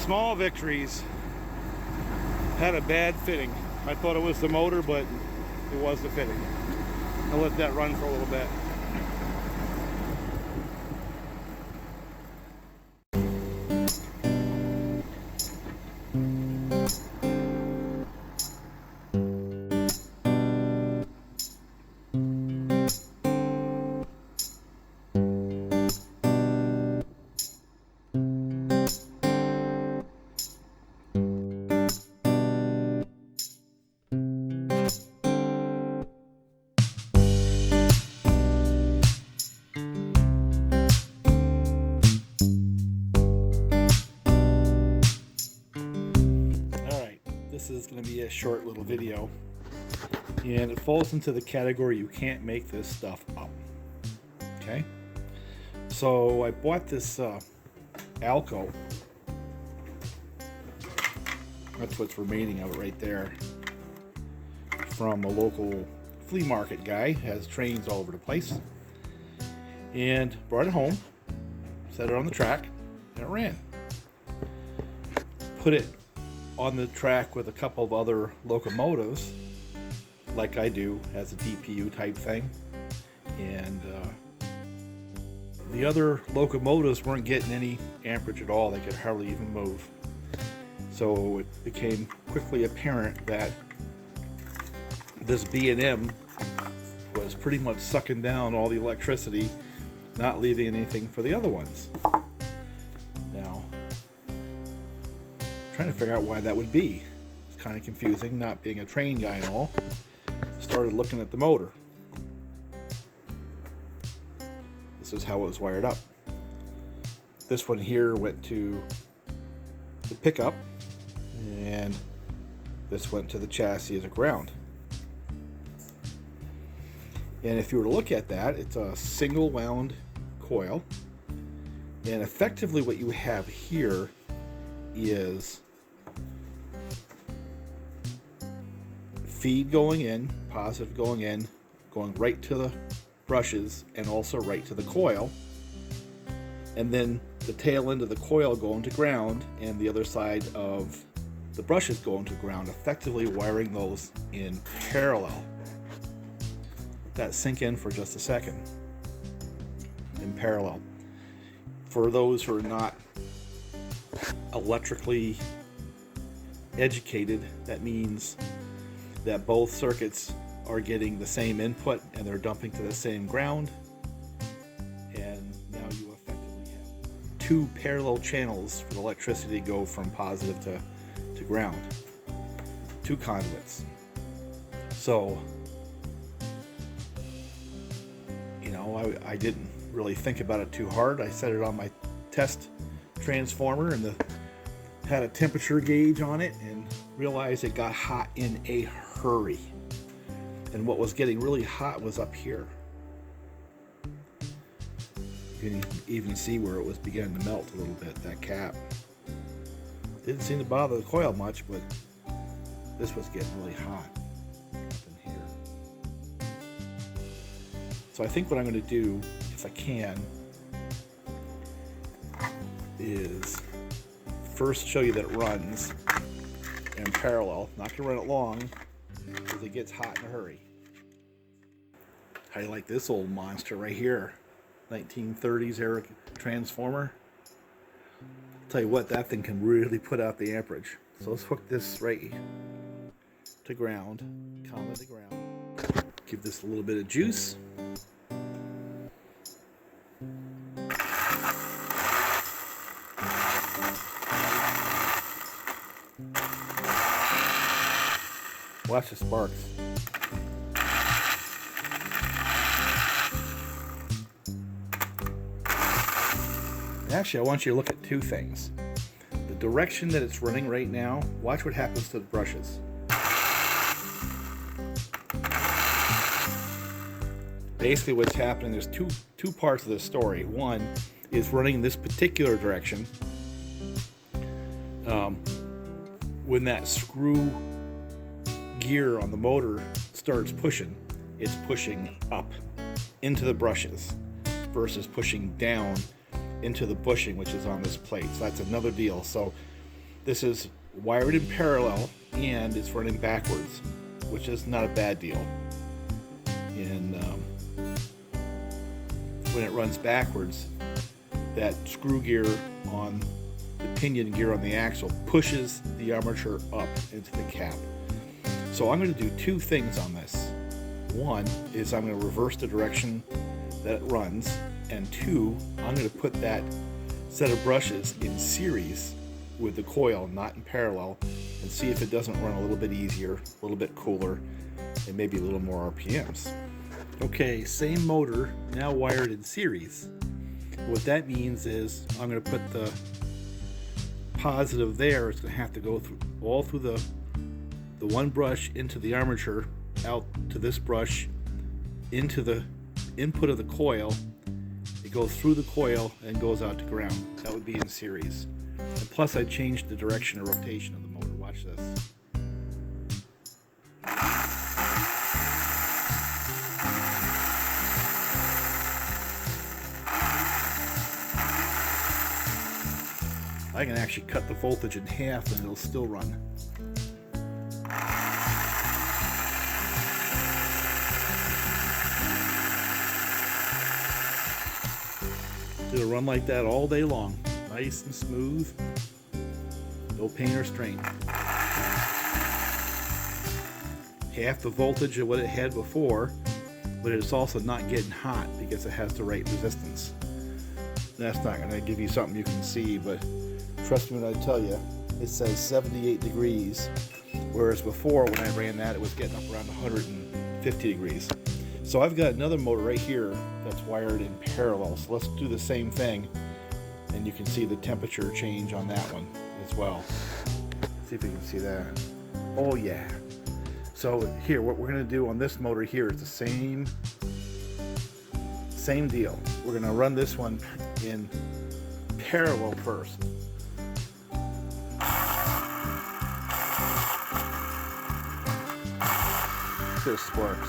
Small victories. Had a bad fitting. I thought it was the motor, but it was the fitting. I'll let that run for a little bit. This is going to be a short little video, and it falls into the category you can't make this stuff up. Okay, so I bought this ALCO. That's what's remaining of it right there, from a local flea market guy. Has trains all over the place, and brought it home, set it on the track, and it ran. Put it on the track with a couple of other locomotives, like I do, as a DPU type thing, and the other locomotives weren't getting any amperage at all. They could hardly even move. So it became quickly apparent that this B&M was pretty much sucking down all the electricity, not leaving anything for the other ones. Now, trying to figure out why that would be. It's kind of confusing, not being a train guy and all. Started looking at the motor. This is how it was wired up. This one here went to the pickup, and this went to the chassis as a ground. And if you were to look at that, it's a single wound coil, and effectively what you have here is feed going in, positive going in, going right to the brushes and also right to the coil, and then the tail end of the coil going to ground and the other side of the brushes going to ground, effectively wiring those in parallel. That sink in for just a second. In parallel. For those who are not electrically educated, that means that both circuits are getting the same input and they're dumping to the same ground, and now you effectively have two parallel channels for the electricity to go from positive to ground. Two conduits. So, you know, I didn't really think about it too hard. I set it on my test transformer and had a temperature gauge on it and realized it got hot in a hurry. And what was getting really hot was up here. You can even see where it was beginning to melt a little bit, that cap. Didn't seem to bother the coil much, but this was getting really hot up in here. So I think what I'm going to do, if I can, is first show you that it runs in parallel. Not going to run it long because it gets hot in a hurry. How do you like this old monster right here? 1930s era transformer. Tell you what, that thing can really put out the amperage. So let's hook this right to ground, common to ground. Give this a little bit of juice. Watch the sparks. Actually, I want you to look at two things. The direction that it's running right now, watch what happens to the brushes. Basically what's happening, there's two parts of the story. One is running in this particular direction. When that screw gear on the motor starts pushing, it's pushing up into the brushes versus pushing down into the bushing, which is on this plate. So that's another deal. So This is wired in parallel and it's running backwards, which is not a bad deal. And when it runs backwards, that screw gear on the pinion gear on the axle pushes the armature up into the cap. So I'm going to do two things on this. One is I'm going to reverse the direction that it runs, and two, I'm going to put that set of brushes in series with the coil, not in parallel, and see if it doesn't run a little bit easier, a little bit cooler, and maybe a little more RPMs. Okay, same motor, now wired in series. What that means is I'm going to put the positive there. It's going to have to go through all through the one brush into the armature, out to this brush, into the input of the coil. It goes through the coil and goes out to ground. That would be in series. And plus I changed the direction of rotation of the motor. Watch this. I can actually cut the voltage in half and it'll still run. It'll run like that all day long. Nice and smooth. No pain or strain. Half the voltage of what it had before, but it's also not getting hot because it has the right resistance. That's not going to give you something you can see, but trust me when I tell you, it says 78 degrees, whereas before when I ran that, it was getting up around 150 degrees. So I've got another motor right here that's wired in parallel. So let's do the same thing, and you can see the temperature change on that one as well. See if you can see that. Oh yeah. So here, what we're going to do on this motor here is the same deal. We're going to run this one in parallel first. This works.